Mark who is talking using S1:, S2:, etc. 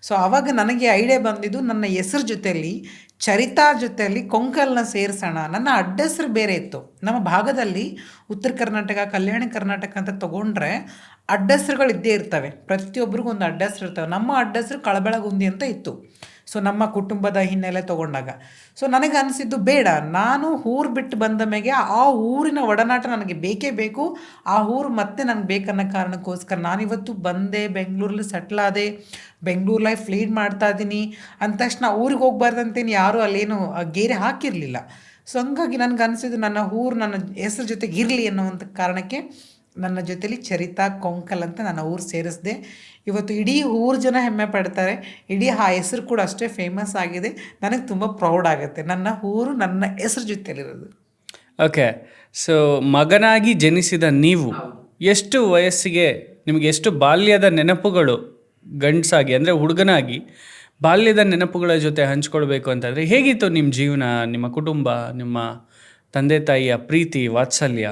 S1: So ಆವಾಗ ನನಗೆ idea ಬಂದಿದ್ದು ನನ್ನ ಹೆಸರು ಜೊತೆಯಲ್ಲಿ ಚರಿತಾ ಜೊತೆಯಲ್ಲಿ ಕೊಂಕಲ್ನ ಸೇರಿಸೋಣ. ನನ್ನ ಅಡ್ಡೆಸ್ರು ಬೇರೆ ಇತ್ತು. ನಮ್ಮ ಭಾಗದಲ್ಲಿ ಉತ್ತರ ಕರ್ನಾಟಕ, ಕಲ್ಯಾಣ ಕರ್ನಾಟಕ ಅಂತ ತೊಗೊಂಡ್ರೆ ಅಡ್ಡೆಸ್ರುಗಳು ಇದ್ದೇ ಇರ್ತವೆ. ಪ್ರತಿಯೊಬ್ಬರಿಗೂ ಒಂದು ಅಡ್ಡೆಸ್ರು ಇರ್ತವೆ. ನಮ್ಮ ಅಡ್ಡೆಸ್ರು ಕಳಬೆಳಗುಂದಿ ಅಂತ ಇತ್ತು. ಸೊ ನಮ್ಮ ಕುಟುಂಬದ ಹಿನ್ನೆಲೆ ತೊಗೊಂಡಾಗ ಸೊ ನನಗೆ ಅನಿಸಿದ್ದು ಬೇಡ, ನಾನು ಊರು ಬಿಟ್ಟು ಬಂದ ಮೇಲೆ ಆ ಊರಿನ ಒಡನಾಟ ನನಗೆ ಬೇಕೇ ಬೇಕು. ಆ ಊರು ಮತ್ತೆ ನನಗೆ ಬೇಕನ್ನೋ ಕಾರಣಕ್ಕೋಸ್ಕರ ನಾನಿವತ್ತು ಬಂದೆ, ಬೆಂಗಳೂರಲ್ಲಿ ಸೆಟ್ಲಾದೆ, ಬೆಂಗಳೂರು ಲೈಫ್ ಲೀಡ್ ಮಾಡ್ತಾ ಇದ್ದೀನಿ ಅಂದ ತಕ್ಷಣ ಊರಿಗೆ ಹೋಗ್ಬಾರ್ದಂತೇನು ಯಾರೂ ಅಲ್ಲೇನು ಗೇರೆ ಹಾಕಿರಲಿಲ್ಲ. ಸೊ ಹಂಗಾಗಿ ನನಗೆ ಅನಿಸಿದ್ದು ನನ್ನ ಊರು ನನ್ನ ಹೆಸ್ರು ಜೊತೆಗೆ ಇರಲಿ ಅನ್ನುವಂಥ ಕಾರಣಕ್ಕೆ ನನ್ನ ಜೊತೆಲಿ ಚರಿತಾ ಕೊಂಕಲ್ ಅಂತ ನನ್ನ ಊರು ಸೇರಿಸಿದೆ. ಇವತ್ತು ಇಡೀ ಊರು ಜನ ಹೆಮ್ಮೆ ಪಡ್ತಾರೆ. ಇಡೀ ಆ ಹೆಸರು ಕೂಡ ಅಷ್ಟೇ ಫೇಮಸ್ ಆಗಿದೆ. ನನಗೆ ತುಂಬ ಪ್ರೌಡ್ ಆಗುತ್ತೆ ನನ್ನ ಊರು ನನ್ನ ಹೆಸ್ರು ಜೊತೆಲಿರೋದು.
S2: ಓಕೆ. ಸೊ ಮಗನಾಗಿ ಜನಿಸಿದ ನೀವು ಎಷ್ಟು ವಯಸ್ಸಿಗೆ ನಿಮಗೆ ಎಷ್ಟು ಬಾಲ್ಯದ ನೆನಪುಗಳು ಗಂಡಸಾಗಿ ಅಂದರೆ ಹುಡುಗನಾಗಿ ಬಾಲ್ಯದ ನೆನಪುಗಳ ಜೊತೆ ಹಂಚ್ಕೊಳ್ಬೇಕು ಅಂತಂದರೆ ಹೇಗಿತ್ತು ನಿಮ್ಮ ಜೀವನ, ನಿಮ್ಮ ಕುಟುಂಬ, ನಿಮ್ಮ ತಂದೆ ತಾಯಿಯ ಪ್ರೀತಿ ವಾತ್ಸಲ್ಯ?